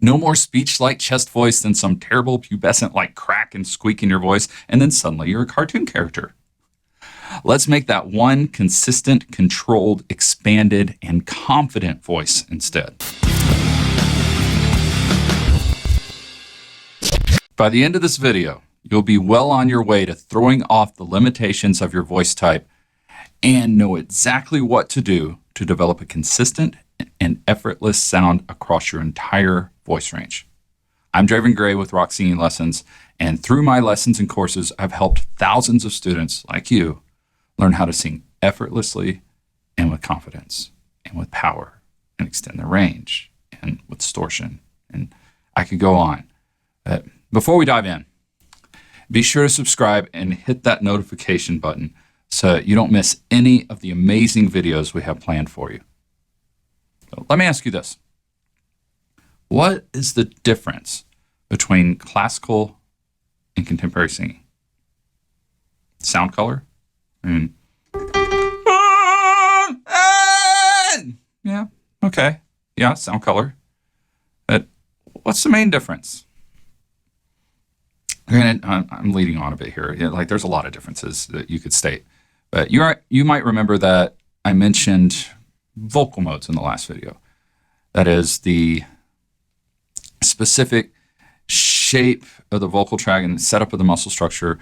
No more speech-like chest voice than some terrible pubescent-like crack and squeak in your voice, and then suddenly you're a cartoon character. Let's make that one consistent, controlled, expanded, and confident voice instead. By the end of this video, you'll be well on your way to throwing off the limitations of your voice type and know exactly what to do to develop a consistent and effortless sound across your entire voice range. I'm Draven Gray with Rock Singing Lessons, and through my lessons and courses, I've helped thousands of students like you learn how to sing effortlessly and with confidence and with power and extend their range and with distortion. And I could go on. But before we dive in, be sure to subscribe and hit that notification button so you don't miss any of the amazing videos we have planned for you. So let me ask you this. What is the difference between classical and contemporary singing? Sound color? Yeah, okay. Yeah, sound color. But what's the main difference? Granted, I'm leading on a bit here. Like, there's a lot of differences that you could state. But you might remember that I mentioned vocal modes in the last video. That is the specific shape of the vocal tract and setup of the muscle structure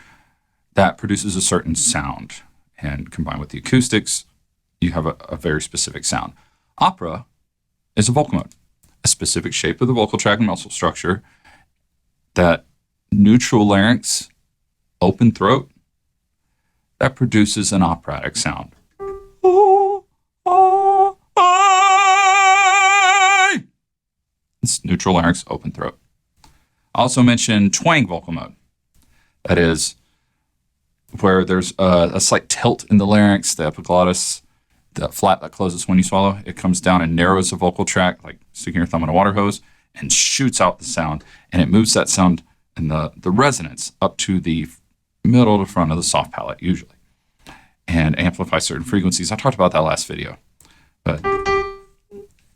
that produces a certain sound. And combined with the acoustics, you have a very specific sound. Opera is a vocal mode, a specific shape of the vocal tract and muscle structure that neutral larynx, open throat, that produces an operatic sound. It's neutral larynx, open throat. I also mentioned twang vocal mode. That is where there's a slight tilt in the larynx, the epiglottis, the flap that closes when you swallow. It comes down and narrows the vocal tract, like sticking your thumb in a water hose, and shoots out the sound. And it moves that sound and the resonance up to the middle to front of the soft palate, usually, and amplify certain frequencies. I talked about that last video. But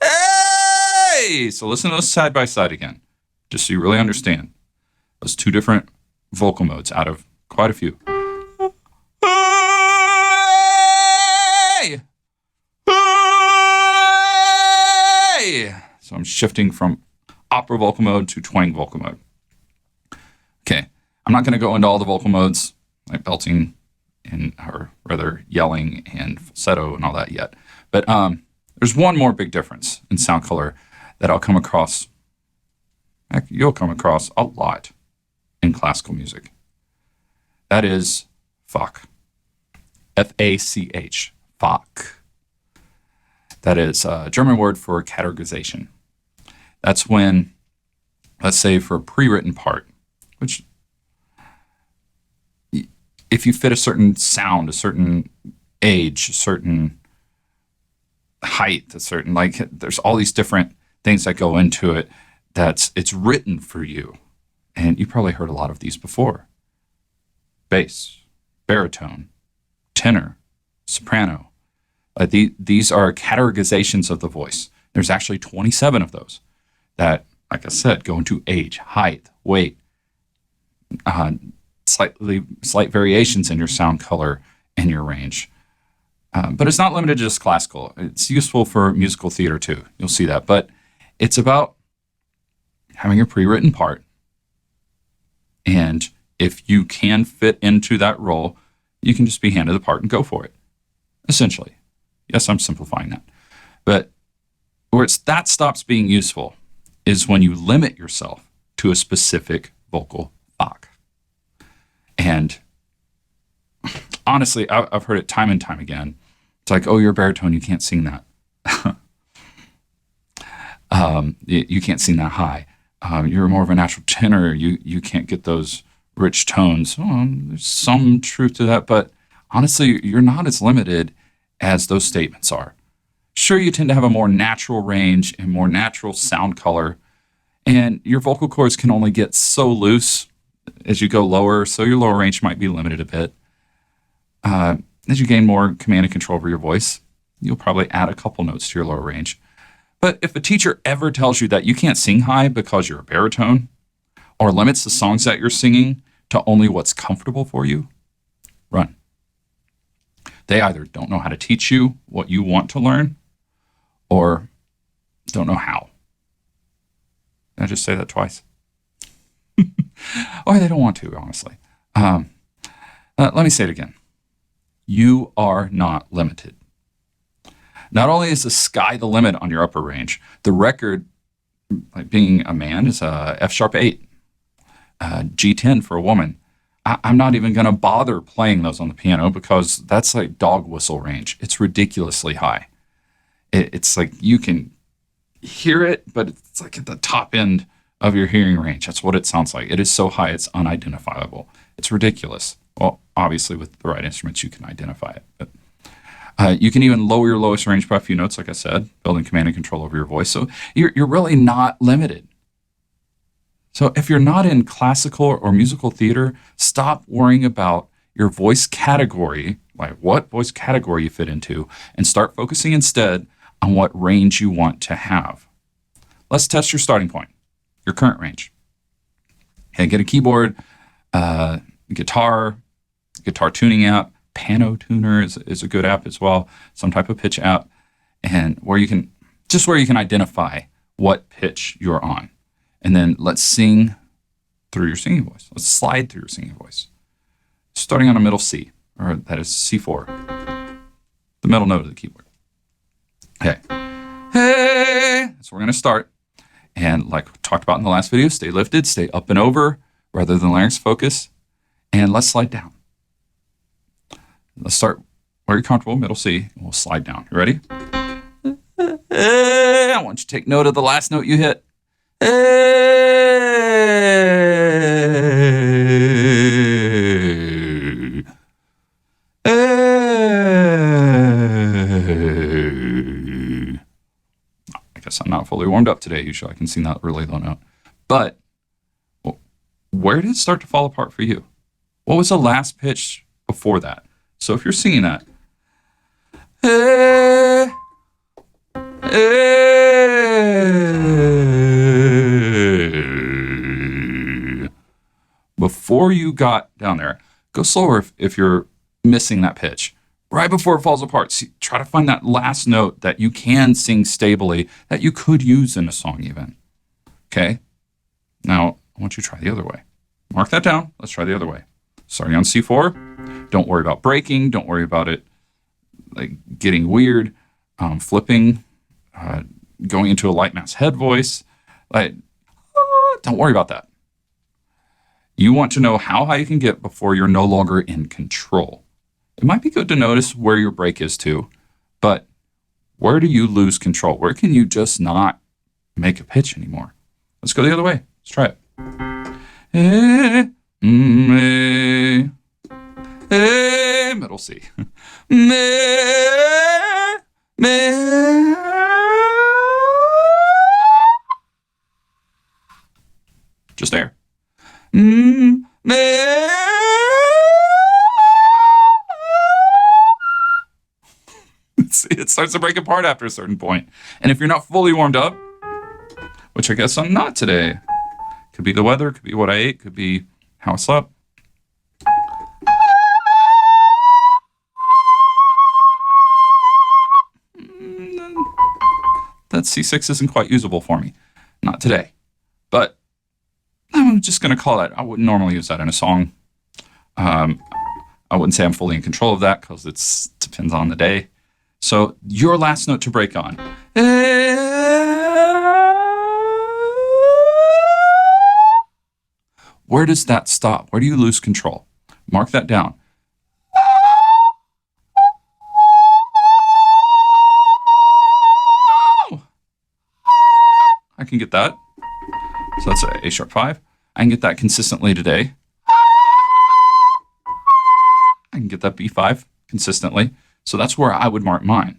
hey! So listen to those side by side again, just so you really understand those two different vocal modes out of quite a few. Hey! Hey! So I'm shifting from opera vocal mode to twang vocal mode. Okay, I'm not going to go into all the vocal modes, like belting and, or rather yelling and falsetto and all that yet. But there's one more big difference in sound color that I'll come across, you'll come across a lot in classical music. That is Fach. F-A-C-H. Fach. That is a German word for categorization. That's when, let's say for a pre-written part, which if you fit a certain sound, a certain age, a certain height, a certain, like, there's all these different things that go into it, it's written for you. And you probably heard a lot of these before. Bass, baritone, tenor, soprano. These are categorizations of the voice. There's actually 27 of those that, like I said, go into age, height, weight, slight variations in your sound color and your range. But it's not limited to just classical. It's useful for musical theater too. You'll see that. But it's about having a pre-written part. And if you can fit into that role, you can just be handed the part and go for it, essentially. Yes, I'm simplifying that. But where that stops being useful is when you limit yourself to a specific vocal Fach. And honestly, I've heard it time and time again. It's like, oh, you're a baritone, you can't sing that. You can't sing that high. You're more of a natural tenor. You can't get those rich tones. Oh, there's some truth to that, but honestly, you're not as limited as those statements are. Sure, you tend to have a more natural range and more natural sound color, and your vocal cords can only get so loose as you go lower, so your lower range might be limited a bit. As you gain more command and control over your voice, you'll probably add a couple notes to your lower range. But if a teacher ever tells you that you can't sing high because you're a baritone, or limits the songs that you're singing to only what's comfortable for you, run. They either don't know how to teach you what you want to learn, or don't know how. Did I just say that twice? Or they don't want to, honestly. Let me say it again. You are not limited. Not only is the sky the limit on your upper range, the record, like being a man, is a F sharp 8, G10 for a woman. I'm not even going to bother playing those on the piano because that's like dog whistle range. It's ridiculously high. It's like you can hear it, but it's like at the top end of your hearing range. That's what it sounds like. It is so high, it's unidentifiable. It's ridiculous. Well, obviously, with the right instruments, you can identify it. But you can even lower your lowest range by a few notes, like I said, building command and control over your voice. So you're really not limited. So if you're not in classical or musical theater, stop worrying about your voice category, like what voice category you fit into, and start focusing instead on what range you want to have. Let's test your starting point, your current range. Okay, get a keyboard, guitar tuning app. Piano Tuner is a good app as well, some type of pitch app, and where you can identify what pitch you're on. And then let's sing through your singing voice. Let's slide through your singing voice. Starting on a middle C, or that is C4, the middle note of the keyboard. Okay. Hey, that's where we're going to start. And like we talked about in the last video, stay lifted, stay up and over rather than larynx focus. And let's slide down. Let's start where you're comfortable, middle C, and we'll slide down. You ready? I want you to take note of the last note you hit. I guess I'm not fully warmed up today. Usually I can sing that really low note. But where did it start to fall apart for you? What was the last pitch before that? So if you're singing that, before you got down there, go slower if you're missing that pitch. Right before it falls apart, try to find that last note that you can sing stably, that you could use in a song even. Okay? Now, I want you to try the other way. Mark that down. Let's try the other way. Starting on C4. Don't worry about breaking. Don't worry about it like getting weird, flipping, going into a light mass head voice. Don't worry about that. You want to know how high you can get before you're no longer in control. It might be good to notice where your break is too, but where do you lose control? Where can you just not make a pitch anymore? Let's go the other way. Let's try it. Middle C. Just there. It starts to break apart after a certain point. And if you're not fully warmed up, which I guess I'm not today, could be the weather, could be what I ate, could be how I slept. That C6 isn't quite usable for me. Not today. But I'm just going to call that. I wouldn't normally use that in a song. I wouldn't say I'm fully in control of that because it depends on the day. So your last note to break on. Where does that stop? Where do you lose control? Mark that down. I can get that. So that's a sharp 5. I can get that consistently today. I can get that B5 consistently. So that's where I would mark mine.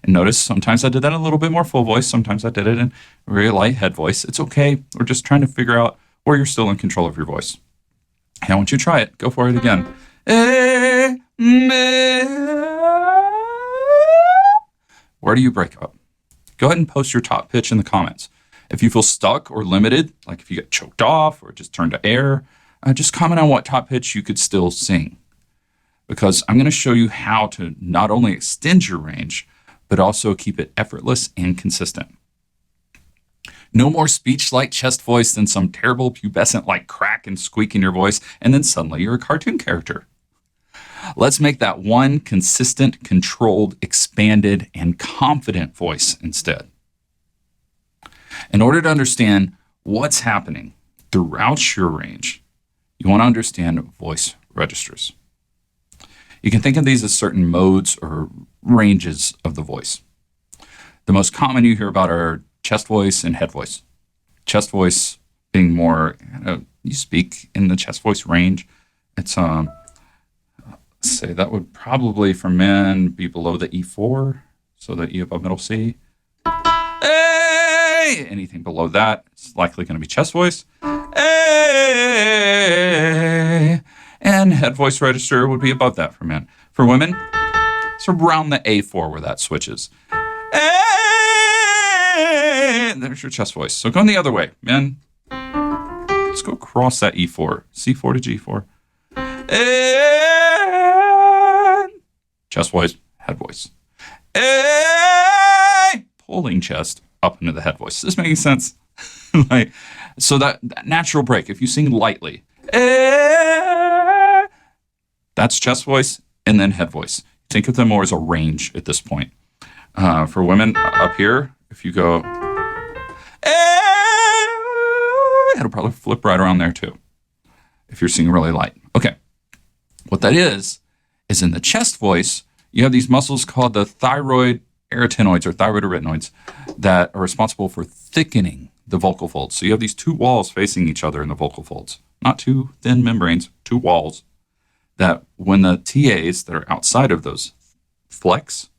And notice sometimes I did that in a little bit more full voice. Sometimes I did it in a very light head voice. It's okay. We're just trying to figure out where you're still in control of your voice. And I want you to try it. Go for it again. Where do you break up? go ahead and post your top pitch in the comments. If you feel stuck or limited, like if you get choked off or just turned to air, just comment on what top pitch you could still sing. Because I'm going to show you how to not only extend your range, but also keep it effortless and consistent. No more speech-like chest voice than some terrible pubescent-like crack and squeak in your voice, and then suddenly you're a cartoon character. Let's make that one consistent, controlled, expanded, and confident voice instead. In order to understand what's happening throughout your range, you want to understand voice registers. You can think of these as certain modes or ranges of the voice. The most common you hear about are chest voice and head voice. Chest voice being more, you speak in the chest voice range. It's, say that would probably for men be below the E4, so the E above middle C. Hey! Anything below that, it's likely going to be chest voice. Hey! And head voice register would be above that for men. For women, it's around the A4 where that switches. Hey! There's your chest voice. So going the other way, men. Let's go across that E4, C4 to G4. And chest voice, head voice. Hey! Pulling chest up into the head voice. Is this making sense? Like, so that natural break, if you sing lightly, that's chest voice and then head voice. Think of them more as a range at this point. For women up here, if you go, it'll probably flip right around there too, if you're singing really light. Okay. What that is in the chest voice, you have these muscles called the thyroid arytenoids or thyroid arytenoids that are responsible for thickening the vocal folds. So you have these two walls facing each other in the vocal folds, not two thin membranes, two walls that when the TAs that are outside of those flex,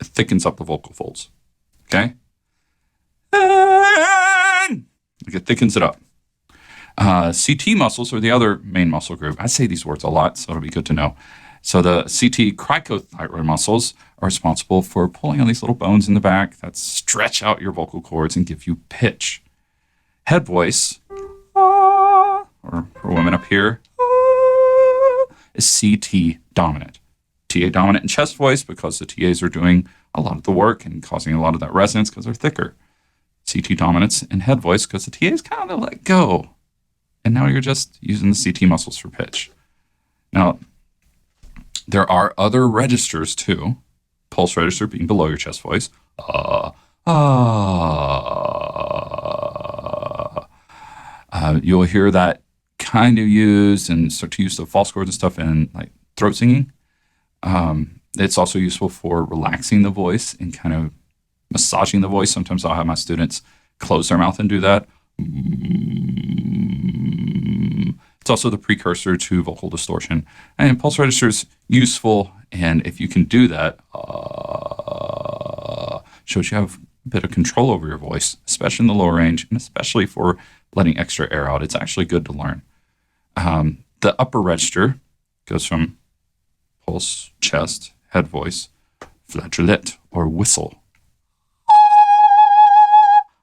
it thickens up the vocal folds. Okay? And it thickens it up. CT muscles are the other main muscle group. I say these words a lot, so it'll be good to know. So the CT cricothyroid muscles are responsible for pulling on these little bones in the back that stretch out your vocal cords and give you pitch. Head voice, or for women up here, is CT dominant. TA dominant in chest voice because the TAs are doing a lot of the work and causing a lot of that resonance because they're thicker. CT dominance in head voice because the TAs kind of let go. And now you're just using the CT muscles for pitch. Now, there are other registers too. Pulse register being below your chest voice. You'll hear that kind of used and start to use the false chords and stuff in like throat singing. It's also useful for relaxing the voice and kind of massaging the voice. Sometimes I'll have my students close their mouth and do that. It's also the precursor to vocal distortion. And pulse register is useful, and if you can do that, shows you have a bit of control over your voice, especially in the lower range, and especially for letting extra air out. It's actually good to learn. The upper register goes from pulse, chest, head voice, flageolet, or whistle.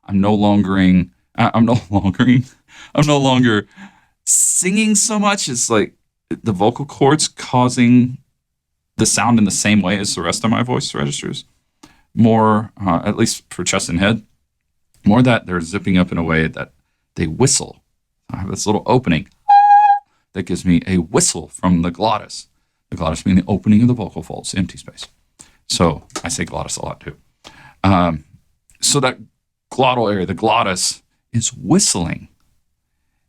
I'm no longer singing so much. It's like the vocal cords causing the sound in the same way as the rest of my voice registers. More, at least for chest and head, more that they're zipping up in a way that they whistle. I have this little opening that gives me a whistle from the glottis. The glottis being the opening of the vocal folds, the empty space. So I say glottis a lot too. So that glottal area, the glottis, is whistling.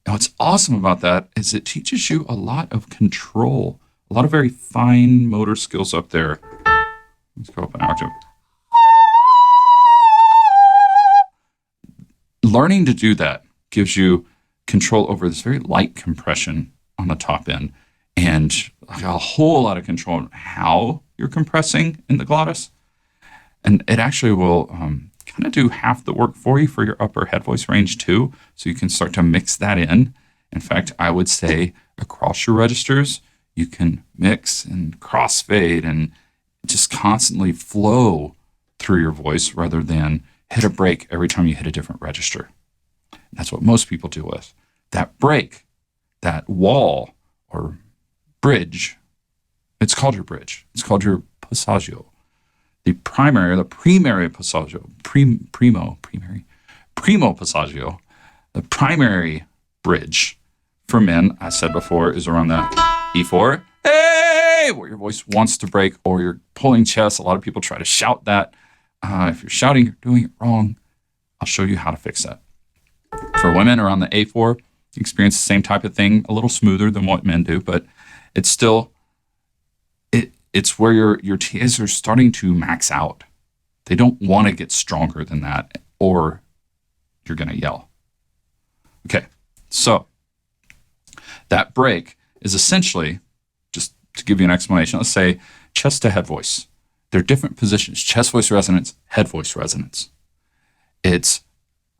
And what's awesome about that is it teaches you a lot of control, a lot of very fine motor skills up there. Let's go up an octave. Learning to do that gives you control over this very light compression on the top end and a whole lot of control on how you're compressing in the glottis. And it actually will kind of do half the work for you for your upper head voice range too. So you can start to mix that in. In fact, I would say across your registers, you can mix and crossfade and just constantly flow through your voice rather than hit a break every time you hit a different register. That's what most people deal with. That break, that wall or bridge, it's called your bridge. It's called your passaggio. The primary passaggio, primo passaggio, the primary bridge for men, I said before, is around the E4, hey, where your voice wants to break, or you're pulling chest. A lot of people try to shout that. If you're shouting, you're doing it wrong. I'll show you how to fix that. For women around the A4, you experience the same type of thing, a little smoother than what men do, but it's still, it's where your TAs are starting to max out. They don't want to get stronger than that, or you're going to yell. Okay, so that break is essentially, just to give you an explanation, let's say chest to head voice. They're different positions, chest voice resonance, head voice resonance. It's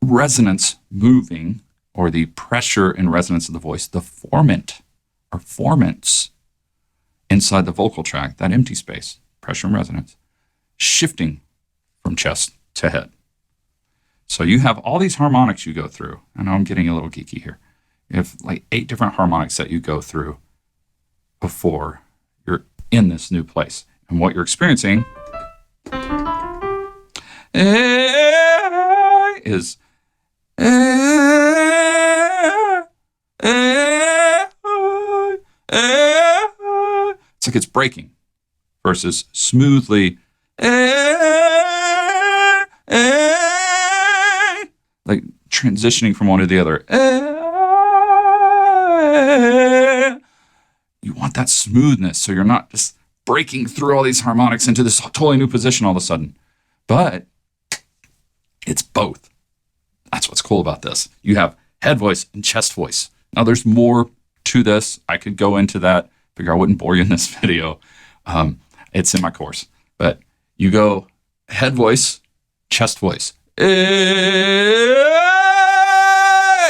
resonance moving, or the pressure and resonance of the voice, the formant or formants inside the vocal tract, that empty space, pressure and resonance, shifting from chest to head. So you have all these harmonics you go through. I know I'm getting a little geeky here. You have like 8 different harmonics that you go through before you're in this new place. And what you're experiencing is it's like it's breaking versus smoothly like transitioning from one to the other. You want that smoothness, so you're not just breaking through all these harmonics into this totally new position all of a sudden. But it's both. That's what's cool about this. You have head voice and chest voice. Now there's more to this. I could go into that. Figure I wouldn't bore you in this video. It's in my course. But you go head voice, chest voice.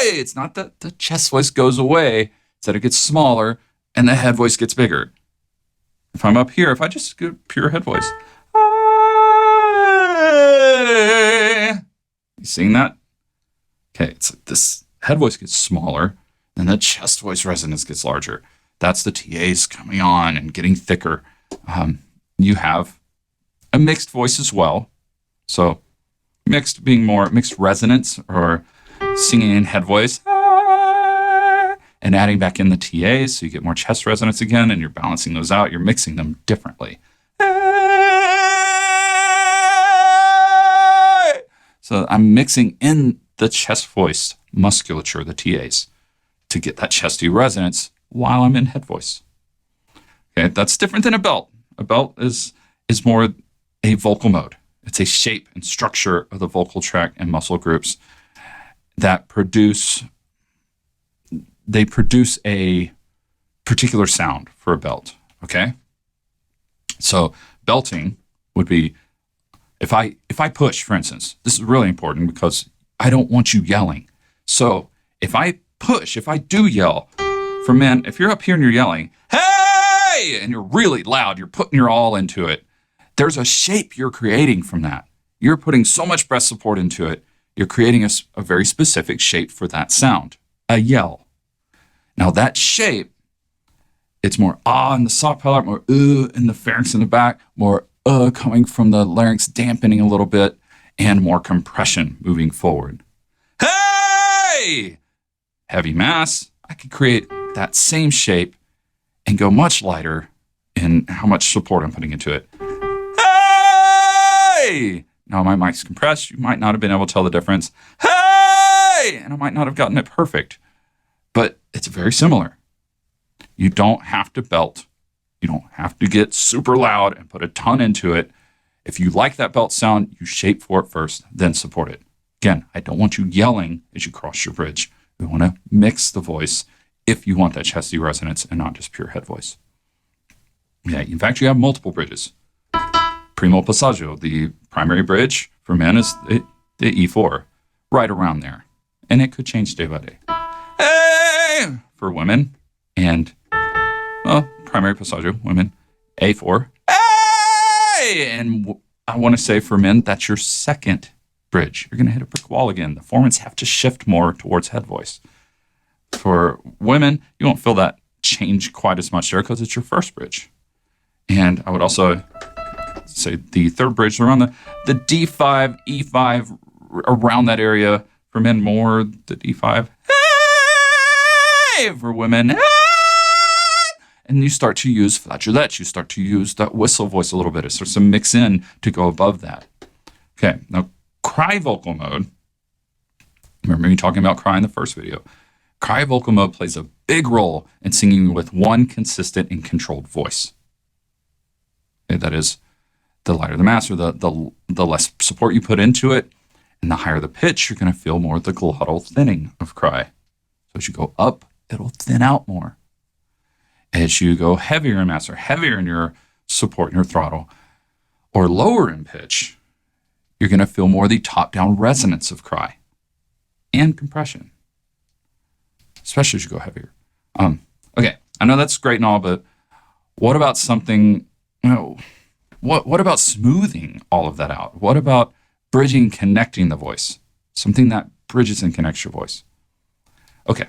It's not that the chest voice goes away. It's that it gets smaller and the head voice gets bigger. If I'm up here, if I just go pure head voice. You seeing that? Okay, it's like this head voice gets smaller and the chest voice resonance gets larger. That's the TAs coming on and getting thicker. You have a mixed voice as well. So mixed being more mixed resonance, or singing in head voice and adding back in the TAs so you get more chest resonance again, and you're balancing those out. You're mixing them differently. So I'm mixing in the chest voice musculature, the TAs, to get that chesty resonance while I'm in head voice. Okay, that's different than a belt. A belt is more a vocal mode. It's a shape and structure of the vocal tract and muscle groups that produce a particular sound for a belt. Okay, so belting would be if I push, for instance. This is really important because I don't want you yelling. So if I push, if I do yell, for men, if you're up here and you're yelling, hey, and you're really loud, you're putting your all into it, there's a shape you're creating from that. You're putting so much breath support into it, you're creating a very specific shape for that sound, a yell. Now that shape, it's more in the soft palate, more in the pharynx in the back, more coming from the larynx, dampening a little bit, and more compression moving forward. Hey! Heavy mass, I could create that same shape and go much lighter in how much support I'm putting into it. Hey! Now my mic's compressed. You might not have been able to tell the difference. Hey! And I might not have gotten it perfect, but it's very similar. You don't have to belt. You don't have to get super loud and put a ton into it. If you like that belt sound, you shape for it first, then support it. Again, I don't want you yelling as you cross your bridge. We want to mix the voice if you want that chesty resonance and not just pure head voice. Yeah, in fact, you have multiple bridges. Primo passaggio, the primary bridge for men, is the E4, right around there. And it could change day by day. Hey! For women, and, well, primary passaggio, women, A4. Hey! And I want to say for men, that's your second bridge. You're going to hit a brick wall again. The formants have to shift more towards head voice. For women, you won't feel that change quite as much there because it's your first bridge. And I would also say the third bridge around the D5, E5, around that area. For men, more the D5. Hey! For women, hey! And you start to use flageolets. You start to use that whistle voice a little bit. It starts to mix in to go above that. Okay, now cry vocal mode. Remember me talking about cry in the first video. Cry vocal mode plays a big role in singing with one consistent and controlled voice. Okay, that is, the lighter the mass, or the less support you put into it, and the higher the pitch, you're going to feel more of the glottal thinning of cry. So as you go up, it'll thin out more. As you go heavier in mass, or heavier in your support in your throttle, or lower in pitch, you're going to feel more of the top-down resonance of cry and compression, especially as you go heavier. Okay, I know that's great and all, but what about something, what about smoothing all of that out? What about bridging, connecting the voice? Something that bridges and connects your voice. Okay,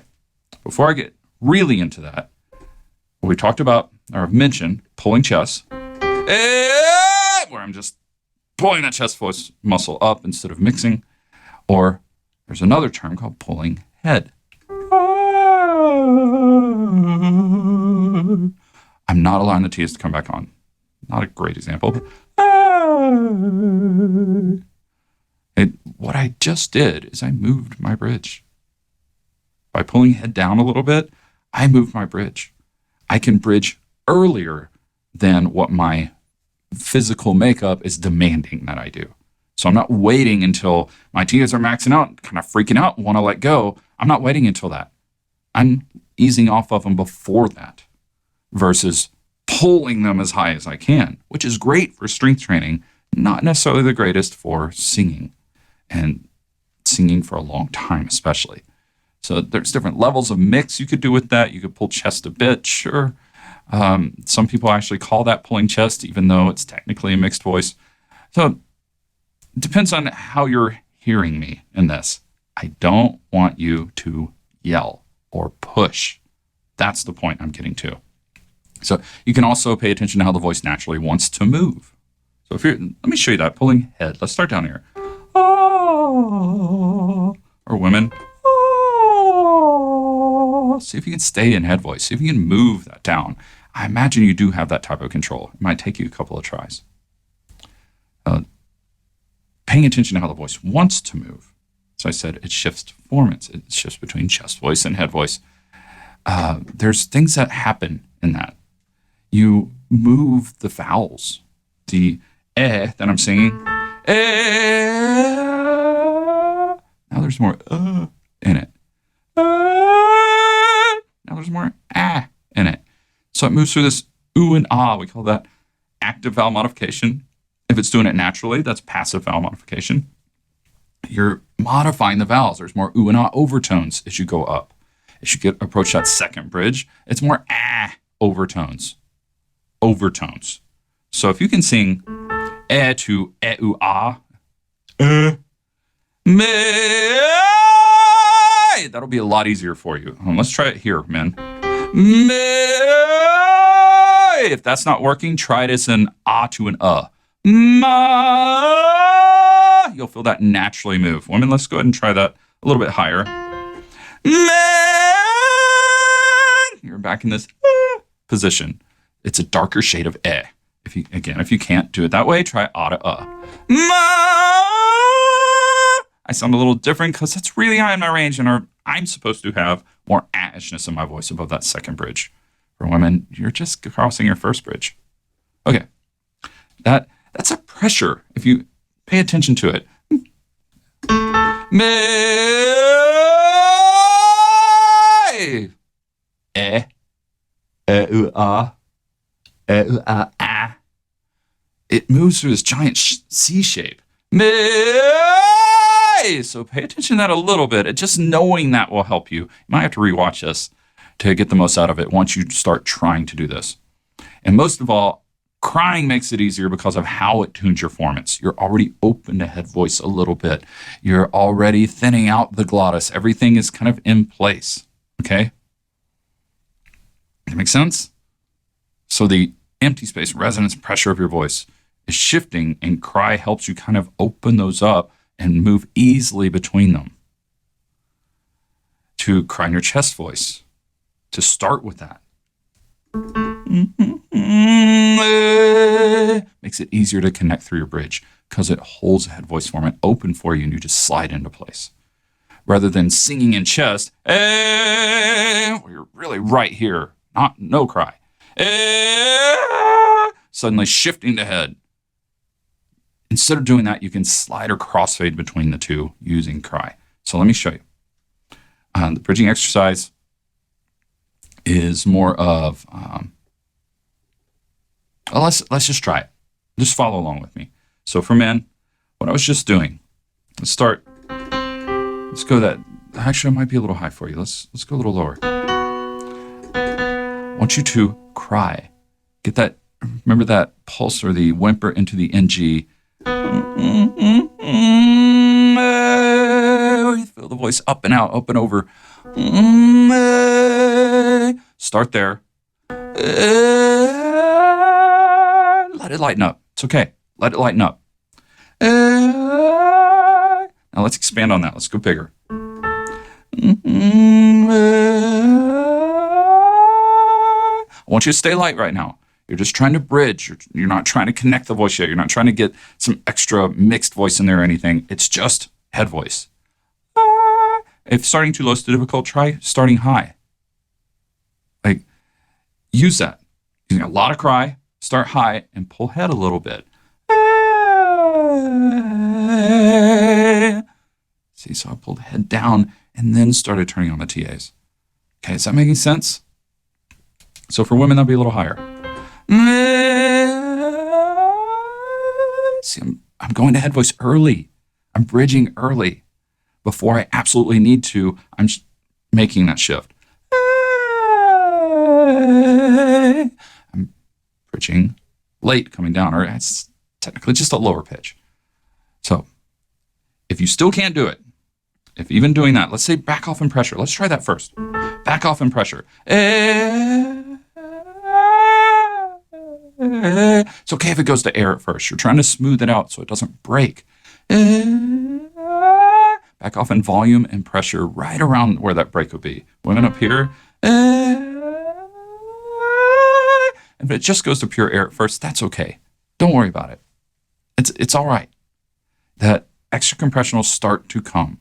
before I get really into that, we talked about, or I've mentioned, pulling chest, where I'm just pulling that chest voice muscle up instead of mixing. Or there's another term called pulling head. I'm not allowing the T's to come back on. Not a great example, but what I just did is I moved my bridge. By pulling head down a little bit, I moved my bridge. I can bridge earlier than what my physical makeup is demanding that I do. So I'm not waiting until my T's are maxing out, kind of freaking out, want to let go. I'm not waiting until that. I'm easing off of them before that versus pulling them as high as I can, which is great for strength training, not necessarily the greatest for singing, and singing for a long time especially. So there's different levels of mix you could do with that. You could pull chest a bit, sure. Some people actually call that pulling chest, even though it's technically a mixed voice. So it depends on how you're hearing me in this. I don't want you to yell or push. That's the point I'm getting to. So you can also pay attention to how the voice naturally wants to move. So let me show you that. Pulling head. Let's start down here. Or women. See if you can stay in head voice. See if you can move that down. I imagine you do have that type of control. It might take you a couple of tries. Paying attention to how the voice wants to move. So I said it shifts formants. It shifts between chest voice and head voice. There's things that happen in that. You move the vowels. The that I'm singing. Now there's more in it. Now there's more in it. So it moves through this ooh and ah. We call that active vowel modification. If it's doing it naturally, that's passive vowel modification. You're modifying the vowels. There's more ooh and ah overtones as you go up. As you approach that second bridge, it's more overtones. Overtones. So if you can sing to ooh ah, me, that'll be a lot easier for you. Let's try it here, men. If that's not working, try it as an ah to an ma. You'll feel that naturally move. Women, let's go ahead and try that a little bit higher. You're back in this position. It's a darker shade of eh. If you can't do it that way, try ah to ma. I sound a little different because that's really high in my range, and I'm supposed to have more ah-ishness in my voice above that second bridge. For women, you're just crossing your first bridge. Okay, that's a pressure if you pay attention to it. It moves through this giant C shape. So pay attention to that a little bit. Just knowing that will help you. You might have to rewatch this to get the most out of it once you start trying to do this. And most of all, Crying makes it easier because of how it tunes your formants. You're already open to head voice a little bit. You're already thinning out the glottis. Everything is kind of in place. Okay? That makes sense? So the empty space, resonance, pressure of your voice is shifting, and cry helps you kind of open those up and move easily between them. To cry in your chest voice, to start with that. Makes it easier to connect through your bridge because it holds a head voice formant open for you and you just slide into place. Rather than singing in chest, where you're really right here, no cry. Suddenly shifting to head. Instead of doing that, you can slide or crossfade between the two using cry. So let me show you. The bridging exercise is more of, let's just try it. Just follow along with me. So for men, what I was just doing, let's go that, actually it might be a little high for you. Let's go a little lower. I want you to cry. Get that, remember that pulse or the whimper into the NG. You feel the voice up and out, up and over. Start there. Let it lighten up. It's okay. Let it lighten up. Now let's expand on that. Let's go bigger. I want you to stay light right now. You're just trying to bridge. You're not trying to connect the voice yet. You're not trying to get some extra mixed voice in there or anything. It's just head voice. If starting too low is too difficult, try starting high. Like, use that. Using a lot of cry, start high, and pull head a little bit. See, so I pulled head down and then started turning on the TAs. Okay, is that making sense? So for women, that'll be a little higher. See, I'm going to head voice early. I'm bridging early. Before I absolutely need to, I'm making that shift. I'm bridging late, coming down, or it's technically just a lower pitch. So if you still can't do it, if even doing that, let's say back off in pressure. Let's try that first. Back off in pressure. It's okay if it goes to air at first. You're trying to smooth it out so it doesn't break. Back off in volume and pressure right around where that break would be. Women up here. If it just goes to pure air at first, that's okay. Don't worry about it. It's all right. That extra compression will start to come.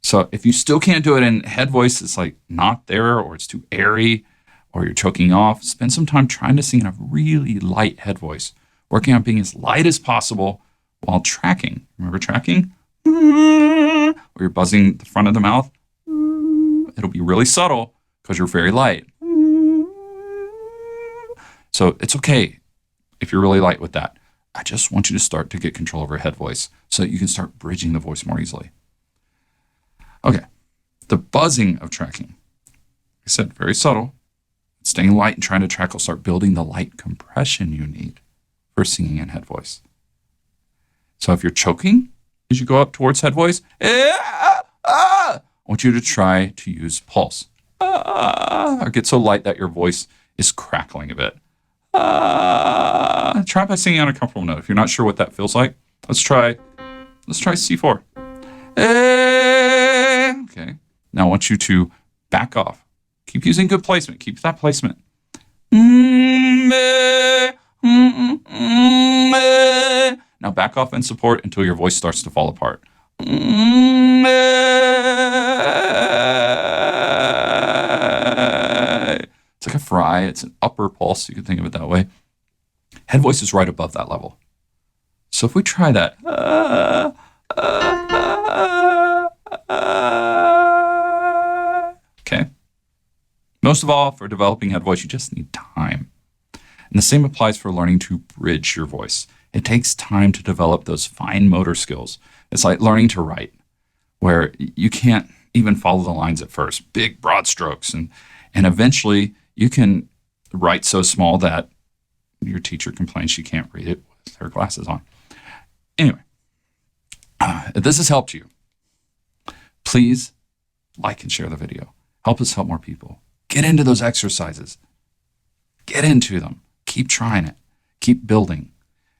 So if you still can't do it and head voice is like not there, or it's too airy, or you're choking off, spend some time trying to sing in a really light head voice, working on being as light as possible while tracking. Remember tracking? Or you're buzzing the front of the mouth. It'll be really subtle because you're very light. So it's okay if you're really light with that. I just want you to start to get control over head voice so that you can start bridging the voice more easily. Okay, the buzzing of tracking. Like I said, very subtle. Staying light and trying to track will start building the light compression you need for singing in head voice. So if you're choking as you go up towards head voice, I want you to try to use pulse. Or get so light that your voice is crackling a bit. Try by singing on a comfortable note. If you're not sure what that feels like, let's try C4. Okay. Now I want you to back off. Keep using good placement. Keep that placement. Now back off and support until your voice starts to fall apart. It's like a fry. It's an upper pulse. You can think of it that way. Head voice is right above that level. So if we try that. Okay. Most of all, for developing head voice, you just need time. And the same applies for learning to bridge your voice. It takes time to develop those fine motor skills. It's like learning to write, where you can't even follow the lines at first, big, broad strokes. And eventually you can write so small that your teacher complains she can't read it with her glasses on. Anyway, if this has helped you, please like and share the video. Help us help more people. Get into those exercises. Get into them. Keep trying it. Keep building.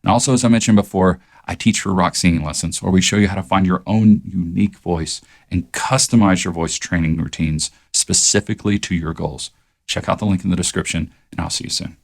And also, as I mentioned before, I teach for rock singing lessons where we show you how to find your own unique voice and customize your voice training routines specifically to your goals. Check out the link in the description, and I'll see you soon.